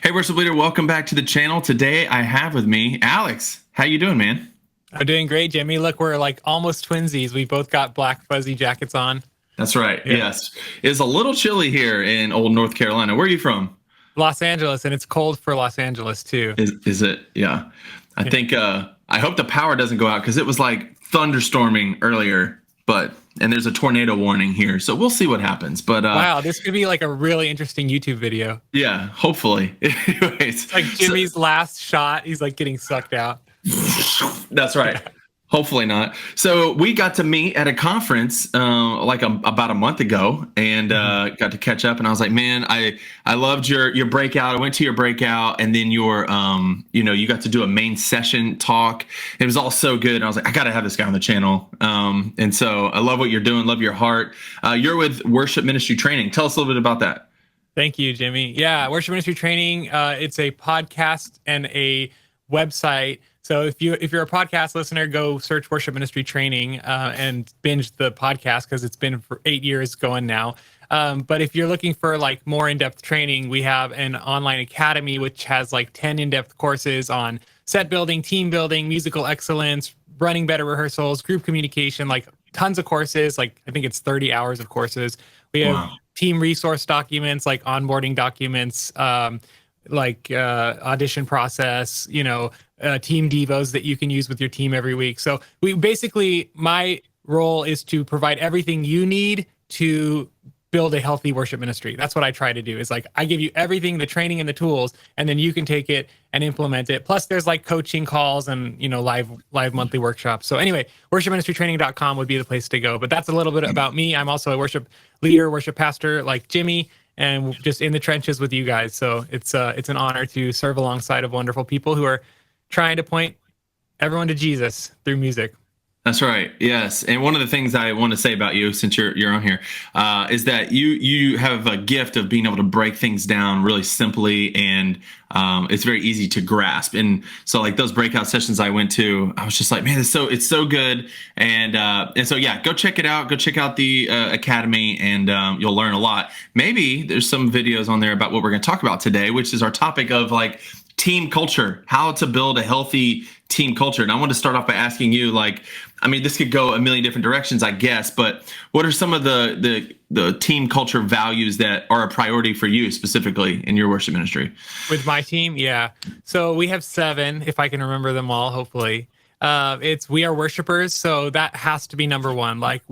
Hey, worship leader, welcome back to the channel. Today I have with me Alex. How you doing, man? I'm doing great, Jimmy. Look, we're like almost twinsies. We both got black fuzzy jackets on. That's right. Yeah. Yes. It's a little chilly here in old North Carolina. Where are you from? Los Angeles, and it's cold for Los Angeles too. Is it? Yeah. I Yeah. think I hope the power doesn't go out because it was like thunderstorming earlier, and there's a tornado warning here. So we'll see what happens. But Wow, this could be like a really interesting YouTube video. yeah, hopefully. Anyways, Like Jimmy's last shot, he's like getting sucked out. that's right. Hopefully not. So we got to meet at a conference about a month ago, and got to catch up. And I was like, man, I loved your breakout. I went to your breakout, and then your you got to do a main session talk. It was all so good. And I was like, I got to have this guy on the channel. And so I love what you're doing. Love your heart. You're with Worship Ministry Training. Tell us a little bit about that. Thank you, Jimmy. Yeah, Worship Ministry Training. It's a podcast and a website. So if you're a podcast listener, go search Worship Ministry Training and binge the podcast because it's been for 8 years going now. But if you're looking for like more in-depth training, we have an online academy which has like 10 in-depth courses on set building, team building, musical excellence, running better rehearsals, group communication, like tons of courses. Like I think it's 30 hours of courses. We have team resource documents, like onboarding documents, audition process, team devos that you can use with your team every week. So my role is to provide everything you need to build a healthy worship ministry. That's what I try to do is like, I give you everything, the training and the tools, and then you can take it and implement it. Plus there's like coaching calls and, live monthly workshops. So anyway, worshipministrytraining.com would be the place to go. But that's a little bit about me. I'm also a worship leader, worship pastor like Jimmy, and just in the trenches with you guys. So it's an honor to serve alongside of wonderful people who are trying to point everyone to Jesus through music. That's right. Yes. And one of the things I want to say about you, since you're on here, is that you have a gift of being able to break things down really simply, and it's very easy to grasp. And so, like those breakout sessions I went to, I was just like, man, it's so good. And so yeah, go check it out. Go check out the academy, and you'll learn a lot. Maybe there's some videos on there about what we're going to talk about today, which is our topic of like team culture, how to build a healthy team culture. And I want to start off by asking you, this could go a million different directions, I guess, but what are some of the team culture values that are a priority for you specifically in your worship ministry? With my team? Yeah. So we have 7, if I can remember them all, hopefully. We are worshipers. So that has to be number 1. Like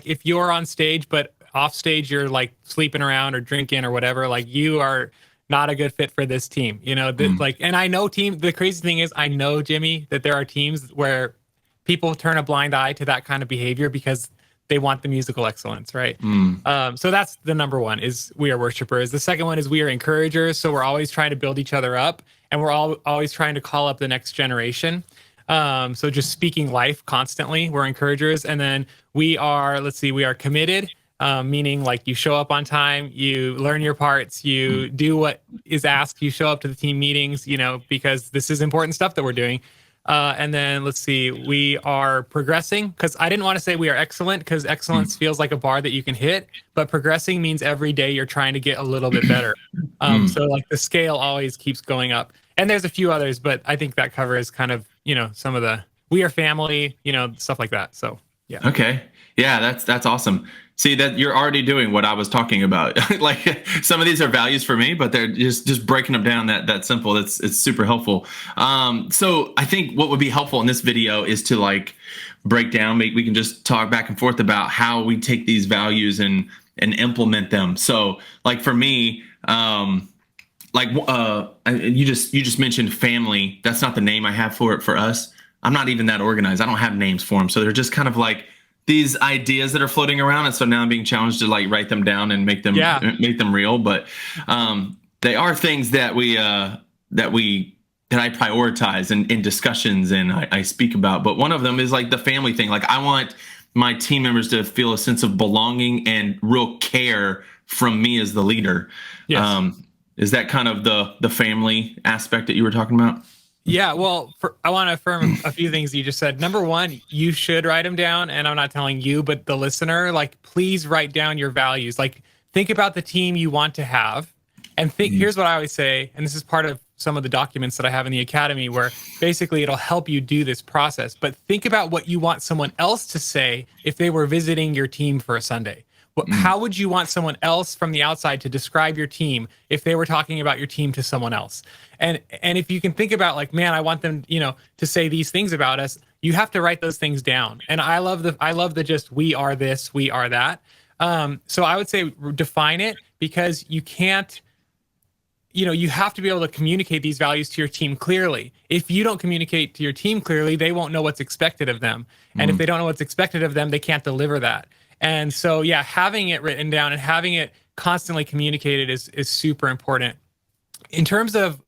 if you're on stage, but off stage, you're like sleeping around or drinking or whatever, like you are not a good fit for this team, and I know the crazy thing is I know, Jimmy, that there are teams where people turn a blind eye to that kind of behavior because they want the musical excellence, right? So that's the number 1 is we are worshipers. The second one is we are encouragers. So we're always trying to build each other up, and we're always trying to call up the next generation. So just speaking life constantly, we're encouragers. And then we are committed. Meaning like you show up on time, you learn your parts, you do what is asked, you show up to the team meetings, because this is important stuff that we're doing. And then we are progressing, because I didn't want to say we are excellent, because excellence feels like a bar that you can hit, but progressing means every day you're trying to get a little bit better. So like the scale always keeps going up. And there's a few others, but I think that covers kind of, some of we are family, stuff like that. So yeah. Okay. Yeah, that's awesome. See, that you're already doing what I was talking about. Like some of these are values for me, but they're just breaking them down that simple. It's super helpful. So I think what would be helpful in this video is to like break down. We can just talk back and forth about how we take these values and implement them. So like for me, you just mentioned family. That's not the name I have for it for us. I'm not even that organized. I don't have names for them. So they're just kind of like these ideas that are floating around, and so now I'm being challenged to like write them down and make them real. But they are things that I prioritize in discussions and I speak about. But one of them is like the family thing. Like I want my team members to feel a sense of belonging and real care from me as the leader. Yes. Is that kind of the family aspect that you were talking about? Yeah, well, I want to affirm a few things you just said. Number 1, you should write them down. And I'm not telling you, but the listener, like, please write down your values. Like, think about the team you want to have And here's what I always say, and this is part of some of the documents that I have in the academy, where basically it'll help you do this process. But think about what you want someone else to say if they were visiting your team for a Sunday. How would you want someone else from the outside to describe your team if they were talking about your team to someone else? And if you can think about like, man, I want them, to say these things about us, you have to write those things down. And I love the just, we are this, we are that. So I would say define it, because you can't, you have to be able to communicate these values to your team clearly. If you don't communicate to your team clearly, they won't know what's expected of them. And if they don't know what's expected of them, they can't deliver that. And so, yeah, having it written down and having it constantly communicated is super important. In terms of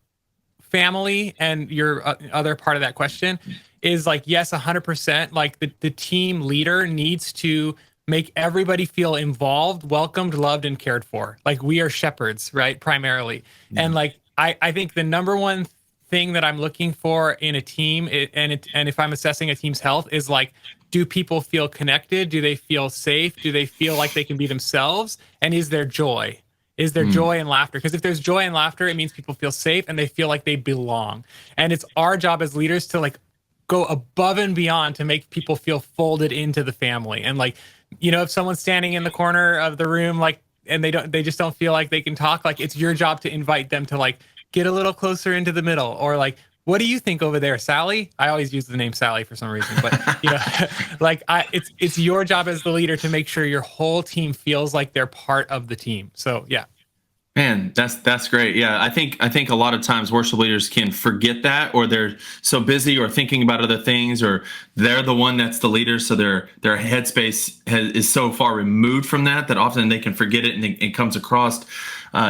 family and your other part of that question is like, yes, 100%. Like the team leader needs to make everybody feel involved, welcomed, loved, and cared for. Like we are shepherds, right? Primarily. Yeah. And like, I think the number one thing that I'm looking for in a team, and if I'm assessing a team's health, is like, do people feel connected? Do they feel safe? Do they feel like they can be themselves? And is there joy? Is there joy and laughter? Because if there's joy and laughter, it means people feel safe and they feel like they belong. And it's our job as leaders to like go above and beyond to make people feel folded into the family. And like, if someone's standing in the corner of the room, like, and they just don't feel like they can talk, like it's your job to invite them to like get a little closer into the middle, or like, what do you think over there, Sally? I always use the name Sally for some reason, but like it's your job as the leader to make sure your whole team feels like they're part of the team. So yeah. Man, that's great. Yeah, I think a lot of times worship leaders can forget that, or they're so busy or thinking about other things, or they're the one that's the leader, so their headspace is so far removed from that often they can forget it, and it comes across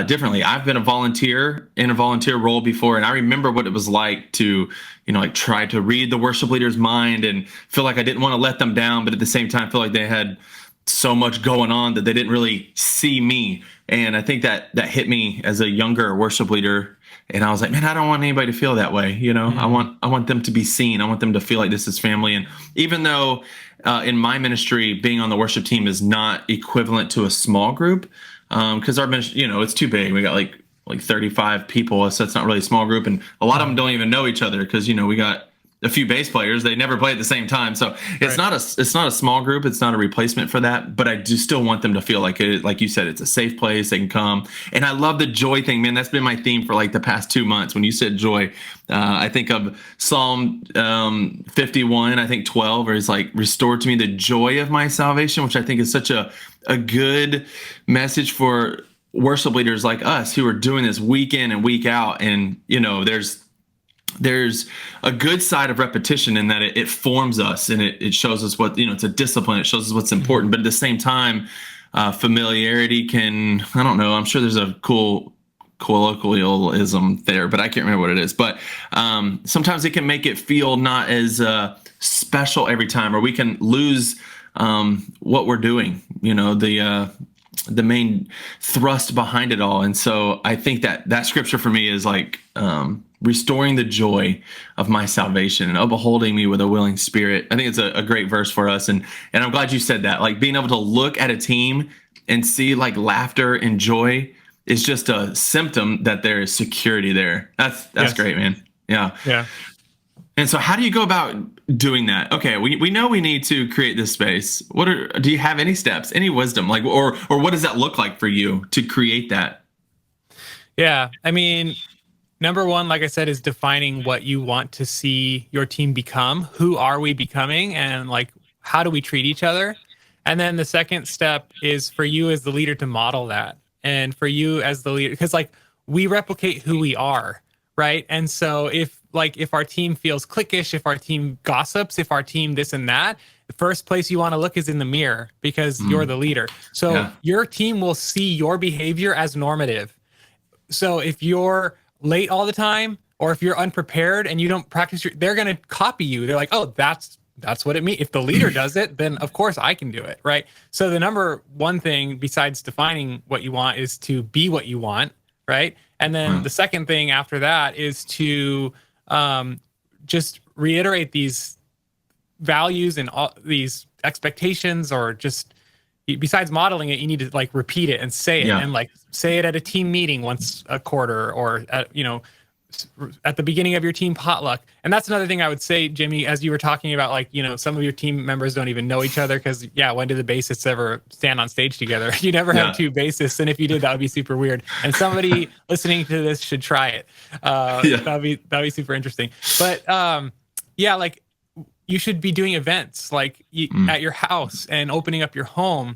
differently. I've been a volunteer in a volunteer role before, and I remember what it was like to like try to read the worship leader's mind and feel like I didn't want to let them down, but at the same time feel like they had so much going on that they didn't really see me. And I think that hit me as a younger worship leader. And I was like, man, I don't want anybody to feel that way. I want them to be seen. I want them to feel like this is family. And even though in my ministry, being on the worship team is not equivalent to a small group, because our ministry, it's too big. We got like 35 people, so it's not really a small group. And a lot of them don't even know each other, because we got a few bass players. They never play at the same time, so it's not a small group. It's not a replacement for that. But I do still want them to feel like it, like you said, it's a safe place. They can come, and I love the joy thing, man. That's been my theme for like the past 2 months. When you said joy, I think of Psalm 51, I think 12, where it's like, "Restore to me the joy of my salvation," which I think is such a good message for worship leaders like us who are doing this week in and week out. And there's a good side of repetition in that it forms us, and it shows us what, it's a discipline. It shows us what's important. But at the same time, familiarity can, I don't know, I'm sure there's a cool colloquialism there, but I can't remember what it is. But sometimes it can make it feel not as special every time, or we can lose what we're doing, the main thrust behind it all. And so I think that scripture for me is like, restoring the joy of my salvation and upholding me with a willing spirit. I think it's a great verse for us. And I'm glad you said that, like being able to look at a team and see like laughter and joy is just a symptom that there is security there. That's yes. Great, man. Yeah. Yeah. And so how do you go about doing that? Okay, we know we need to create this space. Do you have any steps, any wisdom, like, or what does that look like for you to create that? Yeah, I mean, number one, like I said, is defining what you want to see your team become. Who are we becoming? And like, how do we treat each other? And then the second step is for you as the leader to model that. And for you as the leader, because like we replicate who we are, right? And so if our team feels cliquish, if our team gossips, if our team this and that, the first place you want to look is in the mirror, because you're the leader. So your team will see your behavior as normative. So if you're late all the time, or if you're unprepared and you don't practice, they're going to copy you. They're like, oh, that's what it means. If the leader does it, then of course I can do it, right? So the number one thing besides defining what you want is to be what you want, right? And then the second thing after that is to just reiterate these values and all these expectations, or just besides modeling it, you need to like repeat it and say it, and like say it at a team meeting once a quarter, or at, at the beginning of your team potluck. And that's another thing I would say, Jimmy, as you were talking about, like, some of your team members don't even know each other, because when do the bassists ever stand on stage together? You never have two bassists, and if you did, that would be super weird. And somebody listening to this should try it. That'd be super interesting. But like, you should be doing events like at your house and opening up your home.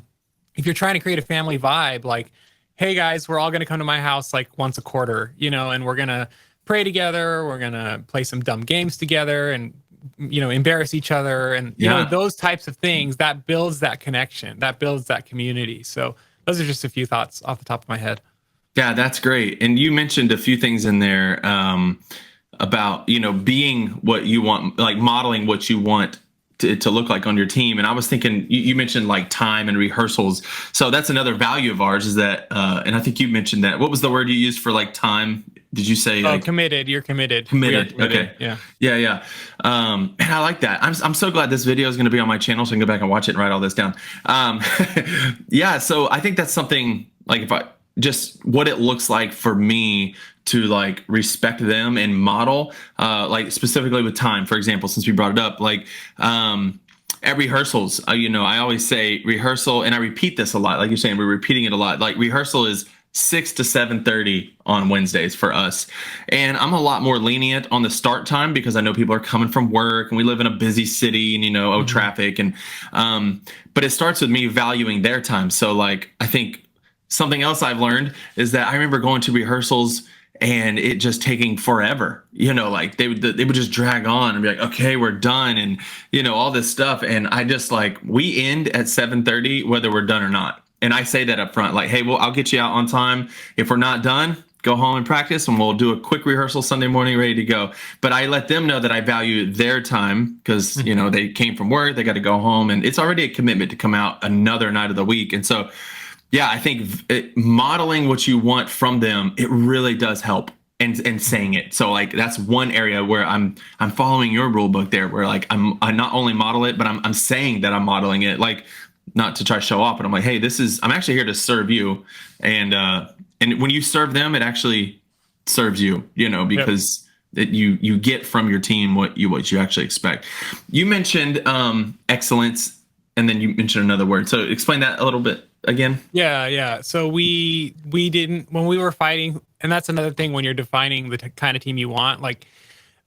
If you're trying to create a family vibe, like, hey guys, we're all going to come to my house like once a quarter, and we're going to pray together. We're going to play some dumb games together and, embarrass each other. And, those types of things, that builds that connection, that builds that community. So those are just a few thoughts off the top of my head. Yeah, that's great. And you mentioned a few things in there about, being what you want, like modeling what you want to look like on your team. And I was thinking, you mentioned like time and rehearsals. So that's another value of ours, is that, and I think you mentioned that. What was the word you used for like time? Did you say like committed? You're committed. Committed. Okay. Yeah. And I like that. I'm so glad this video is going to be on my channel, so I can go back and watch it and write all this down. So I think that's something, like, if I just what it looks like for me to like respect them and model, like specifically with time, for example, since we brought it up, like at rehearsals, I always say rehearsal, and I repeat this a lot. Like you're saying, we're repeating it a lot. Like rehearsal is 6 to 7:30 on Wednesdays for us. And I'm a lot more lenient on the start time, because I know people are coming from work, and we live in a busy city, and traffic. And but it starts with me valuing their time. So like, I think something else I've learned is that I remember going to rehearsals and it just taking forever, like they would just drag on and be like, okay, we're done. And, all this stuff. And I just like, we end at 7:30, whether we're done or not. And I say that up front, like, hey, well, I'll get you out on time. If we're not done, go home and practice, and we'll do a quick rehearsal Sunday morning, ready to go. But I let them know that I value their time, because, they came from work, they got to go home, and it's already a commitment to come out another night of the week. And so, I think modeling what you want from them, it really does help, and saying it. So like, that's one area where I'm following your rule book there, where like I not only model it, but I'm saying that I'm modeling it, like, not to try to show off, but I'm like, hey, I'm actually here to serve you. And when you serve them, it actually serves you, because you get from your team what you actually expect. You mentioned excellence, and then you mentioned another word. So explain that a little bit again. Yeah. So we didn't, when we were fighting, and that's another thing when you're defining the kind of team you want, like,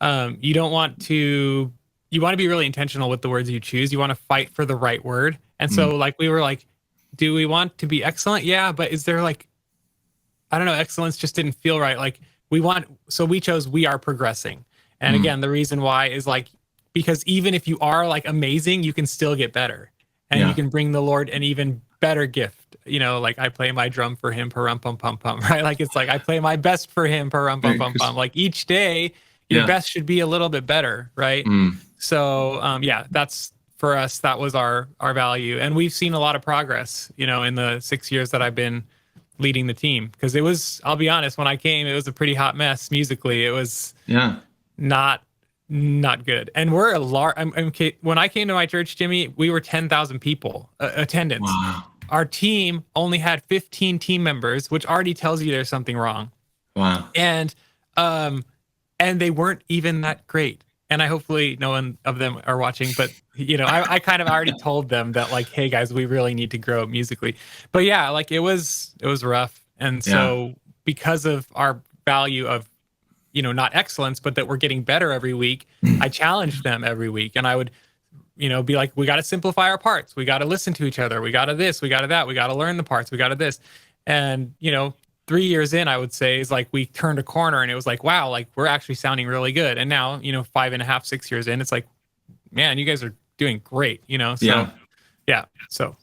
you want to be really intentional with the words you choose. You want to fight for the right word. And so like, we were like, do we want to be excellent? Yeah. But is there like, I don't know, excellence just didn't feel right. Like so we chose, we are progressing. And again, the reason why is like, because even if you are like amazing, you can still get better, and you can bring the Lord an even better gift. Like I play my drum for him, parum pum pum pum, right? Like, it's like I play my best for him, parum pum pum pum. Like each day, your best should be a little bit better, right? So that's, for us, that was our value. And we've seen a lot of progress, in the 6 years that I've been leading the team. Because it was, I'll be honest, when I came, it was a pretty hot mess musically. It was not good. And we're a large, when I came to my church, Jimmy, we were 10,000 people attendance. Wow. Our team only had 15 team members, which already tells you there's something wrong. Wow. And they weren't even that great. And hopefully no one of them are watching, but I kind of already told them that, like, hey guys, we really need to grow musically. But yeah, like it was rough. And so because of our value of, not excellence, but that we're getting better every week, I challenged them every week. And I would, be like, we got to simplify our parts. We got to listen to each other. We got to this, we got to that. We got to learn the parts. We got to this. And, 3 years in, I would say, is like we turned a corner, and it was like, wow, like we're actually sounding really good. And now, 5.5, 6 years in, it's like, man, you guys are doing great, So,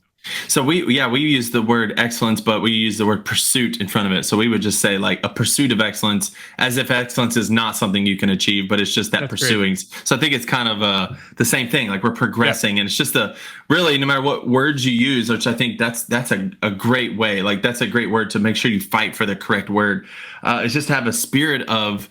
So we use the word excellence, but we use the word pursuit in front of it. So we would just say like a pursuit of excellence, as if excellence is not something you can achieve, but it's just that pursuing. Great. So I think it's kind of the same thing. Like we're progressing, and it's just really, no matter what words you use, which I think that's a great way. Like that's a great word to make sure you fight for the correct word. It's just to have a spirit of,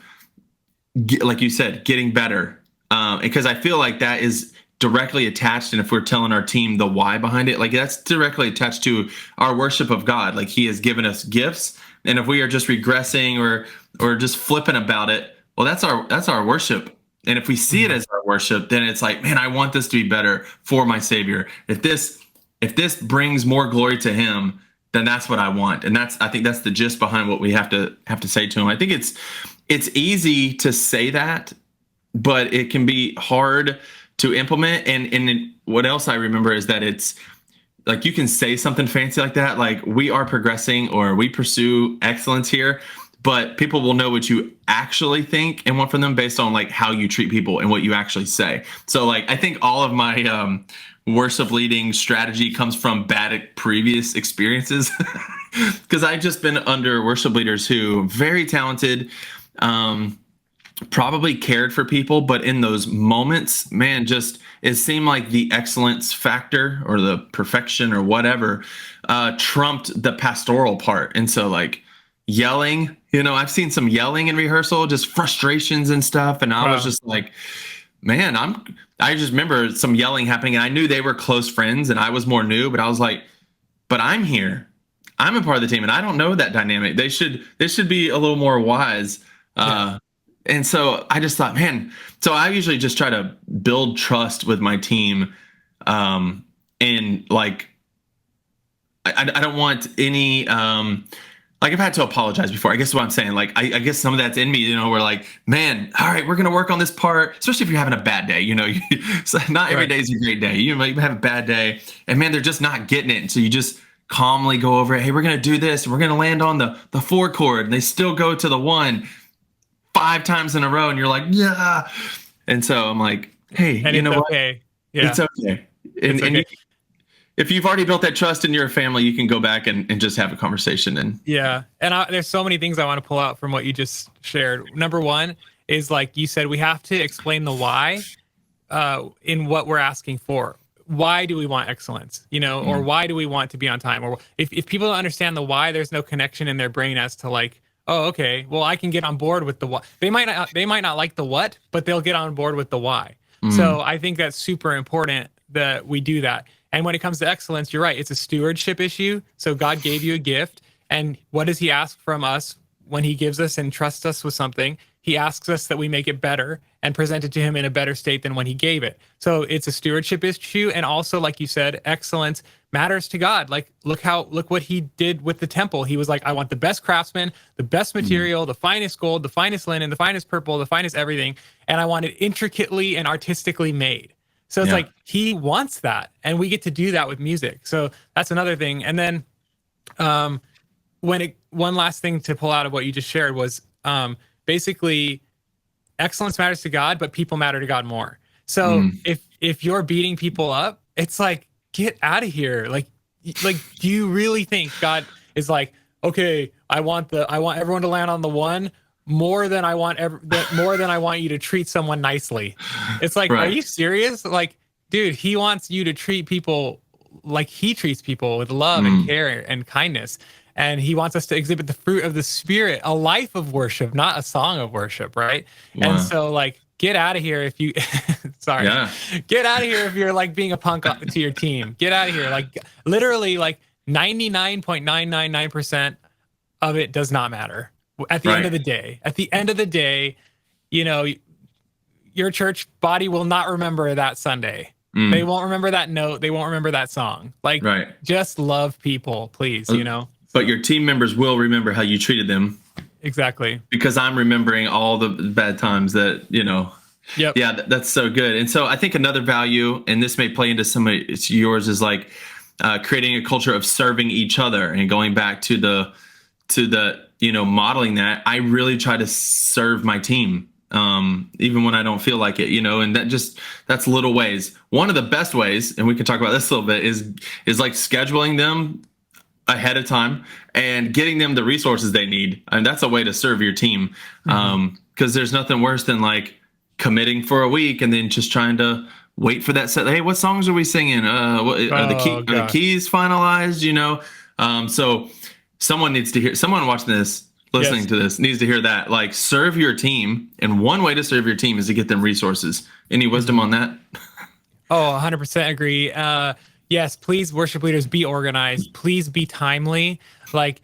like you said, getting better. Because I feel like that is directly attached. And if we're telling our team the why behind it, like that's directly attached to our worship of God. Like he has given us gifts. And if we are just regressing or just flipping about it, well, that's our worship. And if we see it as our worship, then it's like, man, I want this to be better for my Savior. If this brings more glory to him, then that's what I want. And I think that's the gist behind what we have to say to him. I think it's easy to say that, but it can be hard to implement. And what else I remember is that it's like, you can say something fancy like that, like we are progressing or we pursue excellence here, but people will know what you actually think and want from them based on like how you treat people and what you actually say. So like, I think all of my worship leading strategy comes from bad previous experiences, because I've just been under worship leaders who very talented, probably cared for people, but in those moments, man, just it seemed like the excellence factor or the perfection or whatever trumped the pastoral part. And so like yelling, I've seen some yelling in rehearsal, just frustrations and stuff. And I was just like, man, I just remember some yelling happening, and I knew they were close friends and I was more new, but I was like, but I'm here. I'm a part of the team and I don't know that dynamic. They should be a little more wise. And so I just thought, man, so I usually just try to build trust with my team. And like, I don't want any, like I've had to apologize before. I guess what I'm saying, like, I guess some of that's in me, we're like, man, all right, we're going to work on this part, especially if you're having a bad day, so not every day is a great day. You might have a bad day and man, they're just not getting it. And so you just calmly go over it. Hey, we're going to do this. We're going to land on the 4 chord, and they still go to the 1 5 times in a row. And you're like, yeah. And so I'm like, hey, and you know what? Okay. Yeah. It's okay. And if you've already built that trust in your family, you can go back and just have a conversation. And there's so many things I want to pull out from what you just shared. Number one is, like you said, we have to explain the why in what we're asking for. Why do we want excellence? Or why do we want to be on time? Or if people don't understand the why, there's no connection in their brain as to like, oh, okay, well, I can get on board with the what. They might not like the what, but they'll get on board with the why. So I think that's super important that we do that. And when it comes to excellence, you're right. It's a stewardship issue. So God gave you a gift. And what does he ask from us when he gives us and trusts us with something? He asks us that we make it better and present it to him in a better state than when he gave it. So it's a stewardship issue. And also, like you said, excellence matters to God. Like, look what he did with the temple. He was like, I want the best craftsman, the best material, the finest gold, the finest linen, the finest purple, the finest everything. And I want it intricately and artistically made. So it's like, he wants that, and we get to do that with music. So that's another thing. And then one last thing to pull out of what you just shared was basically excellence matters to God, but people matter to God more. So if you're beating people up, it's like, get out of here. Like, do you really think God is like, okay, I want everyone to land on the 1 more than I want you to treat someone nicely. It's like, Are you serious? Like, dude, he wants you to treat people like he treats people, with love and care and kindness. And he wants us to exhibit the fruit of the Spirit, a life of worship, not a song of worship, right? Wow. And so, like, get out of here if you get out of here if you're like being a punk to your team. Get out of here. Like, literally, like 99.999% of it does not matter. At the end of the day, your church body will not remember that Sunday. They won't remember that note. They won't remember that song. Like, just love people, please, But your team members will remember how you treated them. Exactly. Because I'm remembering all the bad times that, Yep. Yeah, that's so good. And so I think another value, and this may play into some of yours, is like creating a culture of serving each other and going back to the modeling that. I really try to serve my team, even when I don't feel like it, and that's little ways. One of the best ways, and we can talk about this a little bit, is like scheduling them ahead of time and getting them the resources they need. And that's a way to serve your team. Because there's nothing worse than like committing for a week and then just trying to wait for that set. Hey, what songs are we singing? Are the keys finalized? So someone watching this, listening to this, needs to hear that. Like, serve your team, and one way to serve your team is to get them resources. Any wisdom on that? Oh, 100% agree. Yes, please, worship leaders, be organized. Please be timely. Like,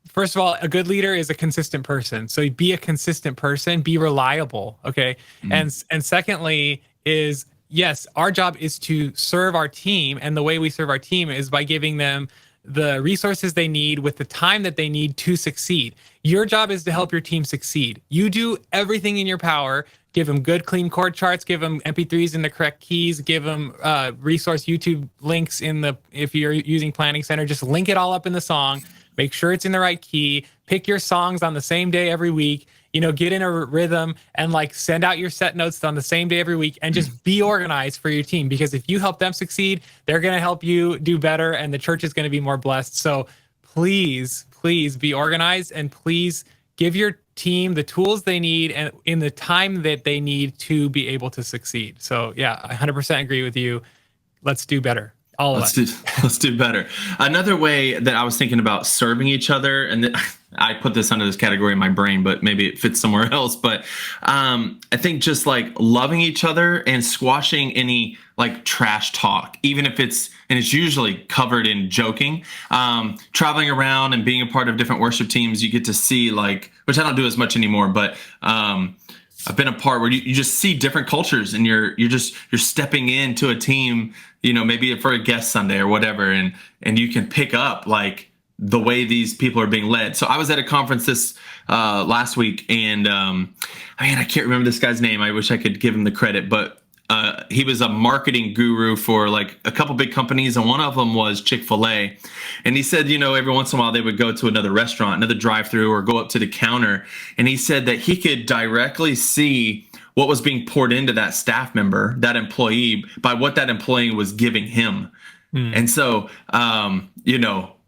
first of all, a good leader is a consistent person. So be a consistent person, be reliable. Okay. Mm. And secondly, is yes, our job is to serve our team. And the way we serve our team is by giving them the resources they need with the time that they need to succeed. Your job is to help your team succeed. You do everything in your power. Give them good, clean chord charts. Give them MP3s in the correct keys. Give them resource YouTube links if you're using Planning Center. Just link it all up in the song. Make sure it's in the right key. Pick your songs on the same day every week. Get in a rhythm and like send out your set notes on the same day every week, and just be organized for your team. Because if you help them succeed, they're going to help you do better, and the church is going to be more blessed. So please, please be organized, and please give your team the tools they need and in the time that they need to be able to succeed. So yeah, I 100% agree with you. Let's do better. Let's do better. Another way that I was thinking about serving each other, and I put this under this category in my brain, but maybe it fits somewhere else. But I think just like loving each other and squashing any like trash talk, even if it's usually covered in joking. Traveling around and being a part of different worship teams, you get to see which I don't do as much anymore, but I've been a part where you just see different cultures, and you're stepping into a team, maybe for a guest Sunday or whatever, and you can pick up like the way these people are being led. So I was at a conference this last week, and I can't remember this guy's name. I wish I could give him the credit, but he was a marketing guru for like a couple big companies, and one of them was Chick-fil-A. And he said, every once in a while they would go to another restaurant, another drive-through, or go up to the counter. And he said that he could directly see what was being poured into that staff member, that employee, by what that employee was giving him. And so,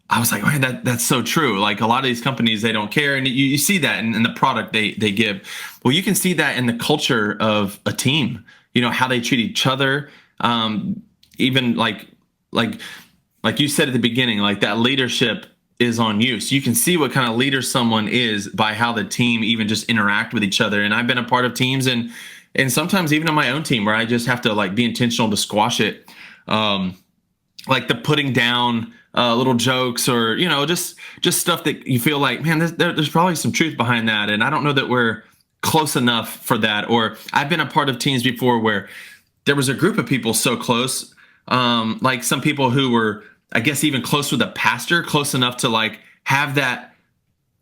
I was like, man, that's so true. Like a lot of these companies, they don't care. And you see that in the product they give. Well, you can see that in the culture of a team, how they treat each other. Even like you said at the beginning, like that leadership is on you. So you can see what kind of leader someone is by how the team even just interact with each other. And I've been a part of teams and sometimes even on my own team where I just have to like be intentional to squash it. Like the putting down little jokes or, just stuff that you feel like, man, there's probably some truth behind that. And I don't know that we're close enough for that. Or I've been a part of teams before where there was a group of people so close, like some people who were, I guess, even close with a pastor, close enough to like have that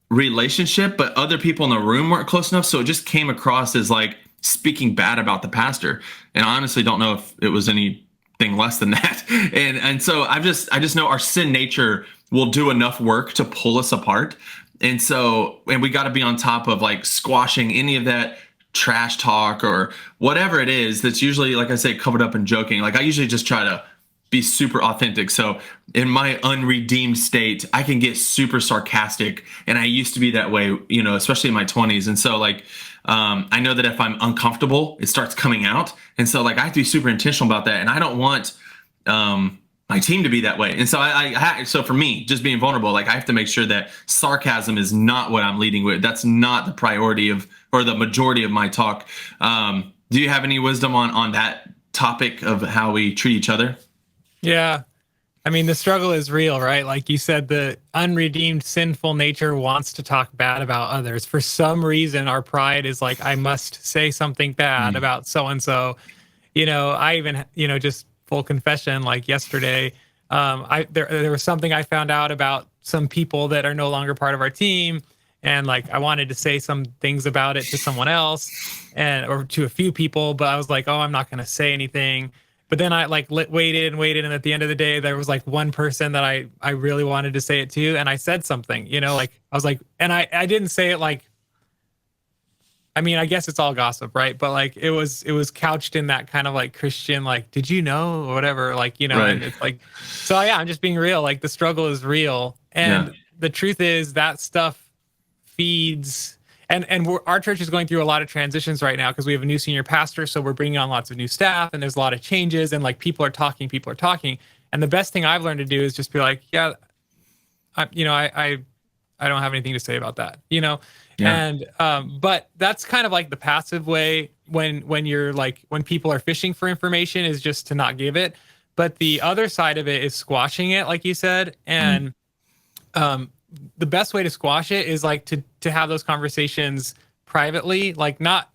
relationship, but other people in the room weren't close enough. So it just came across as like speaking bad about the pastor. And I honestly don't know if it was anything less than that. And so I just know our sin nature will do enough work to pull us apart. And we got to be on top of like squashing any of that trash talk or whatever it is that's usually, like I say, covered up in joking. Like I usually just try to be super authentic. So in my unredeemed state, I can get super sarcastic. And I used to be that way, especially in my 20s. And so like, I know that if I'm uncomfortable, it starts coming out. And so like, I have to be super intentional about that. And I don't want, my team to be that way. And so so for me, just being vulnerable, like I have to make sure that sarcasm is not what I'm leading with. That's not the priority or the majority of my talk. Do you have any wisdom on that topic of how we treat each other? Yeah. I mean, the struggle is real, right? Like you said, the unredeemed sinful nature wants to talk bad about others. For some reason, our pride is like, I must say something bad about so-and-so. I even, just full confession, like yesterday, there was something I found out about some people that are no longer part of our team. And like, I wanted to say some things about it to someone else or to a few people, but I was like, oh, I'm not going to say anything. But then I like waited. And at the end of the day, there was like one person that I really wanted to say it to. And I said something, like I was like, and I didn't say it like, I mean, I guess it's all gossip, right? But like, it was couched in that kind of like Christian, like, did you know, or whatever, like, right. And it's like, so yeah, I'm just being real. Like the struggle is real. And the truth is that stuff feeds, and our church is going through a lot of transitions right now because we have a new senior pastor. So we're bringing on lots of new staff and there's a lot of changes and like people are talking. And the best thing I've learned to do is just be like, yeah, I don't have anything to say about that, Yeah. And, but that's kind of like the passive way. when you're like, when people are fishing for information, is just to not give it. But the other side of it is squashing it, like you said. And the best way to squash it is like to have those conversations privately, like not,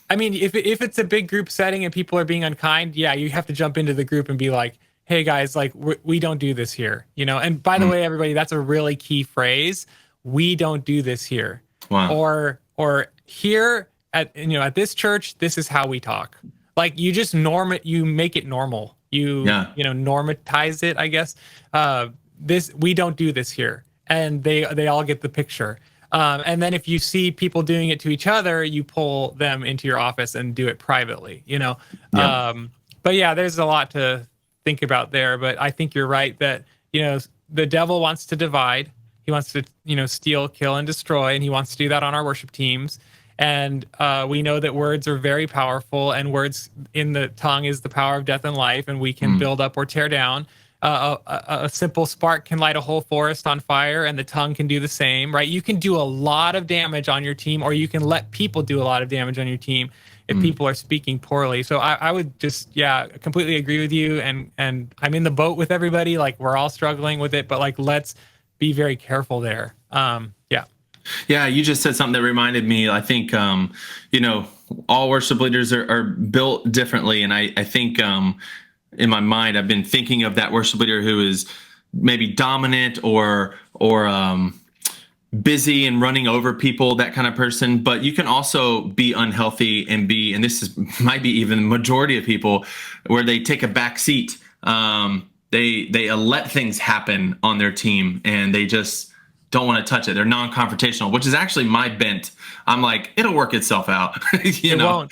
I mean, if it's a big group setting and people are being unkind, yeah, you have to jump into the group and be like, hey guys, like we don't do this here, you know? And by the way, everybody, that's a really key phrase. We don't do this here. Wow. Or here at, you know, at this church, this is how we talk. Like you just you make it normal. You know, normatize it, I guess. We don't do this here. And they all get the picture. And then if you see people doing it to each other, you pull them into your office and do it privately, you know? But yeah, there's a lot to think about there, but I think you're right that, you know, the devil wants to divide. He wants to, you know, steal, kill, and destroy, and he wants to do that on our worship teams. And we know that words are very powerful, and words in the tongue is the power of death and life, and we can build up or tear down. A simple spark can light a whole forest on fire, and the tongue can do the same, right? You can do a lot of damage on your team, or you can let people do a lot of damage on your team if people are speaking poorly. So I would just, completely agree with you. And I'm in the boat with everybody. Like, we're all struggling with it, but like, let's be very careful there. Yeah, you just said something that reminded me. I think, you know, all worship leaders are built differently. And I think in my mind, I've been thinking of that worship leader who is maybe dominant or busy and running over people, that kind of person. But you can also be unhealthy and might be even the majority of people, where they take a back seat. They let things happen on their team, and they just don't want to touch it. They're non-confrontational, which is actually my bent. I'm like, it'll work itself out. It won't.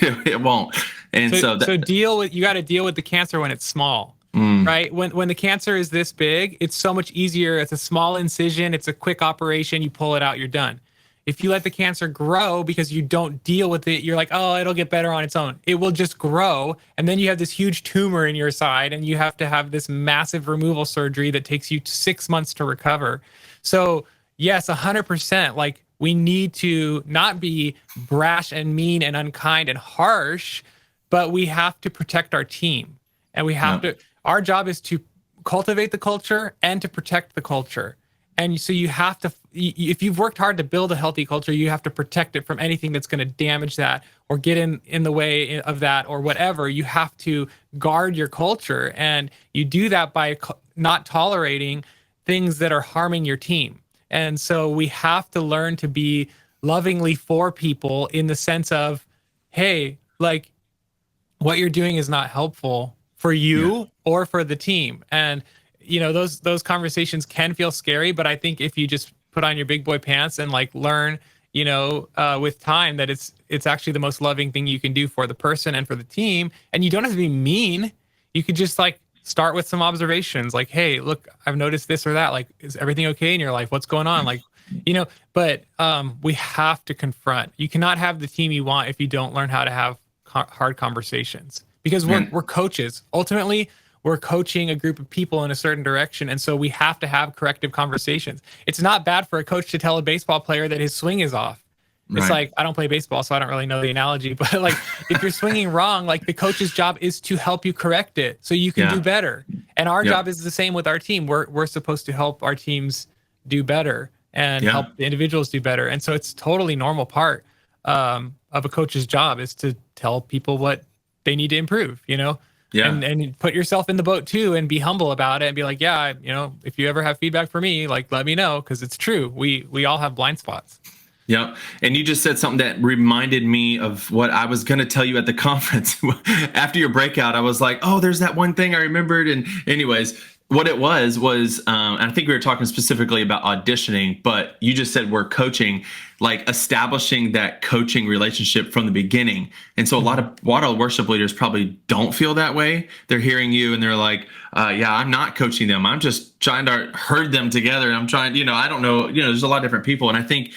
It won't. And so you got to deal with the cancer when it's small, right? When the cancer is this big, it's so much easier. It's a small incision. It's a quick operation. You pull it out, you're done. If you let the cancer grow because you don't deal with it, you're like, oh, it'll get better on its own. It will just grow. And then you have this huge tumor in your side, and you have to have this massive removal surgery that takes you 6 months to recover. So yes, 100%. Like, we need to not be brash and mean and unkind and harsh, but we have to protect our team. And we have to, our job is to cultivate the culture and to protect the culture. And so you have to, if you've worked hard to build a healthy culture, you have to protect it from anything that's going to damage that or get in the way of that or whatever. You have to guard your culture. And you do that by not tolerating things that are harming your team. And so we have to learn to be lovingly for people, in the sense of, hey, like, what you're doing is not helpful for you or for the team. And you know, those conversations can feel scary, but I think if you just put on your big boy pants and like learn, you know, with time, that it's actually the most loving thing you can do for the person and for the team. And you don't have to be mean. You could just like start with some observations, like, hey, look, I've noticed this or that. Like, is everything okay in your life? What's going on? Like, you know, but we have to confront. You cannot have the team you want if you don't learn how to have hard conversations, because we're coaches. Ultimately, we're coaching a group of people in a certain direction. And so we have to have corrective conversations. It's not bad for a coach to tell a baseball player that his swing is off. It's like, I don't play baseball, so I don't really know the analogy, but like, if you're swinging wrong, like, the coach's job is to help you correct it so you can do better. And our job is the same with our team. We're supposed to help our teams do better and help the individuals do better. And so it's totally normal part of a coach's job is to tell people what they need to improve, you know? And put yourself in the boat too, and be humble about it, and be like, you know, if you ever have feedback for me, like, let me know, because it's true. We all have blind spots. Yep. And you just said something that reminded me of what I was going to tell you at the conference. After your breakout, I was like, oh, there's that one thing I remembered. And anyways, what it was, and I think we were talking specifically about auditioning, but you just said we're coaching, like establishing that coaching relationship from the beginning. And so a lot of worship leaders probably don't feel that way. They're hearing you and they're like, I'm not coaching them. I'm just trying to herd them together. And I'm trying, you know, I don't know, you know, there's a lot of different people. And I think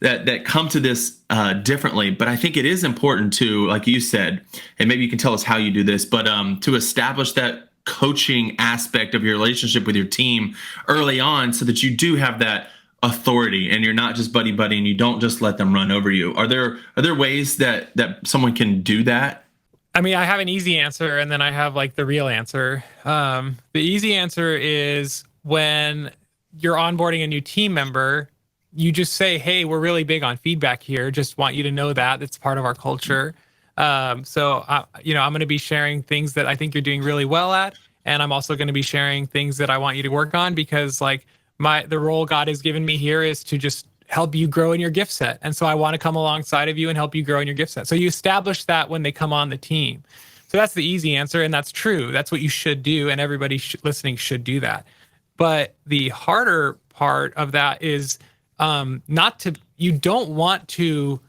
that come to this differently. But I think it is important to, like you said, and maybe you can tell us how you do this, but to establish that coaching aspect of your relationship with your team early on, so that you do have that authority, and you're not just buddy buddy, and you don't just let them run over you. Are there ways that someone can do that? I mean, I have an easy answer, and then I have like the real answer. The easy answer is when you're onboarding a new team member, you just say, "Hey, we're really big on feedback here. Just want you to know that it's part of our culture." I'm going to be sharing things that I think you're doing really well at, and I'm also going to be sharing things that I want you to work on, because like the role God has given me here is to just help you grow in your gift set. And so I want to come alongside of you and help you grow in your gift set. So you establish that when they come on the team. So that's the easy answer. And that's true. That's what you should do. And everybody listening should do that. But the harder part of that is you don't want to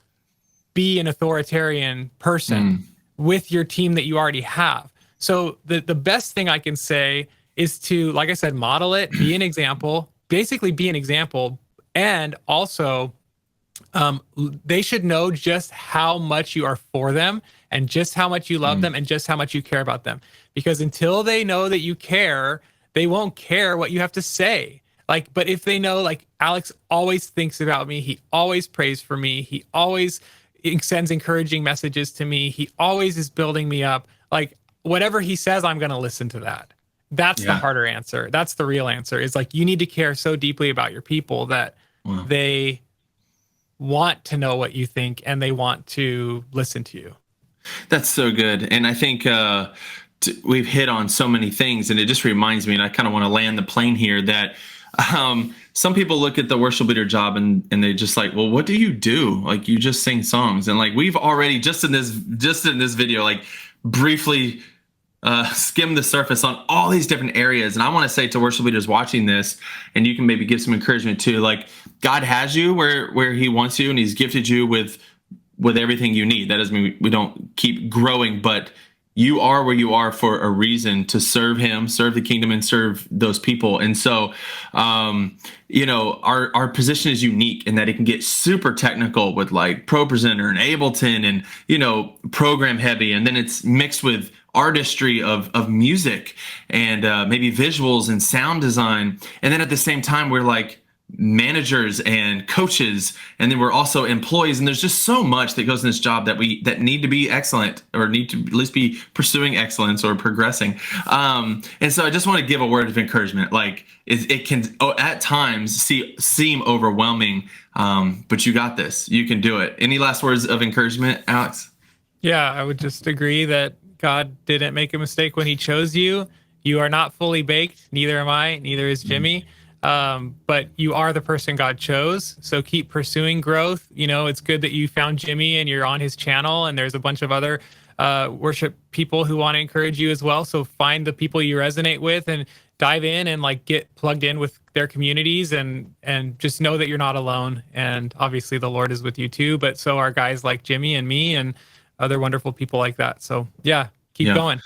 be an authoritarian person with your team that you already have. So the best thing I can say is to, like I said, model it, be an example, basically be an example. And also, they should know just how much you are for them, and just how much you love them, and just how much you care about them. Because until they know that you care, they won't care what you have to say. Like, but if they know, like, Alex always thinks about me, he always prays for me, he always sends encouraging messages to me, he always is building me up, like, whatever he says, I'm going to listen to that. That's the harder answer. That's the real answer. Is like, you need to care so deeply about your people that they want to know what you think, and they want to listen to you. That's so good. And I think we've hit on so many things, and it just reminds me, and I kind of want to land the plane here, that some people look at the worship leader job and they just like, well, what do you do? Like, you just sing songs. And like, we've already just in this video, like, briefly skim the surface on all these different areas. And I want to say to worship leaders watching this, and you can maybe give some encouragement too, like, God has you where he wants you, and he's gifted you with everything you need. That doesn't mean we don't keep growing, but you are where you are for a reason, to serve him, serve the kingdom, and serve those people. And so, our position is unique in that it can get super technical with like ProPresenter and Ableton and, program heavy. And then it's mixed with artistry of music and maybe visuals and sound design. And then at the same time, we're like managers and coaches, and then we're also employees, and there's just so much that goes in this job that need to be excellent, or need to at least be pursuing excellence or progressing. And so I just want to give a word of encouragement. Like, it can at times seem overwhelming, but you got this. You can do it. Any last words of encouragement, Alex? Yeah, I would just agree that God didn't make a mistake when he chose you. You are not fully baked. Neither am I. Neither is Jimmy. But you are the person God chose. So keep pursuing growth. It's good that you found Jimmy and you're on his channel, and there's a bunch of other worship people who want to encourage you as well. So find the people you resonate with and dive in and like get plugged in with their communities, and just know that you're not alone. And obviously the Lord is with you too, but so are guys like Jimmy and me and other wonderful people like that. So keep going.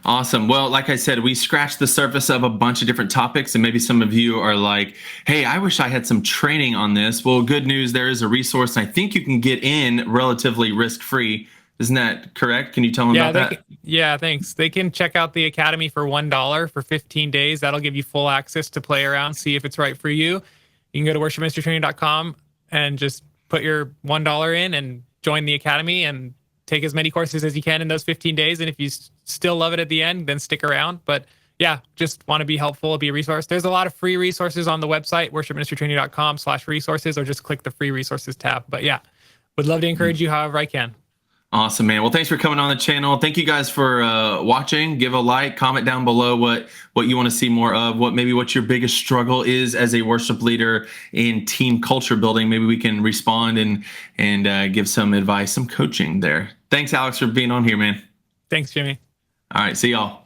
Awesome. Well, like I said, we scratched the surface of a bunch of different topics, and maybe some of you are like, hey, I wish I had some training on this. Well, good news, there is a resource, and I think you can get in relatively risk-free. Isn't that correct? Can you tell them about that? Yeah, thanks. They can check out the Academy for $1 for 15 days. That'll give you full access to play around, see if it's right for you. You can go to worshipministrytraining.com and just put your $1 in and join the Academy and take as many courses as you can in those 15 days. And if you still love it at the end, then stick around. But yeah, just want to be helpful, be a resource. There's a lot of free resources on the website, worshipministrytraining.com/resources, or just click the free resources tab. But yeah, would love to encourage you however I can. Awesome, man. Well, thanks for coming on the channel. Thank you guys for watching. Give a like, comment down below what you want to see more of, what your biggest struggle is as a worship leader in team culture building. Maybe we can respond and give some advice, some coaching there. Thanks, Alex, for being on here, man. Thanks, Jimmy. All right, see y'all.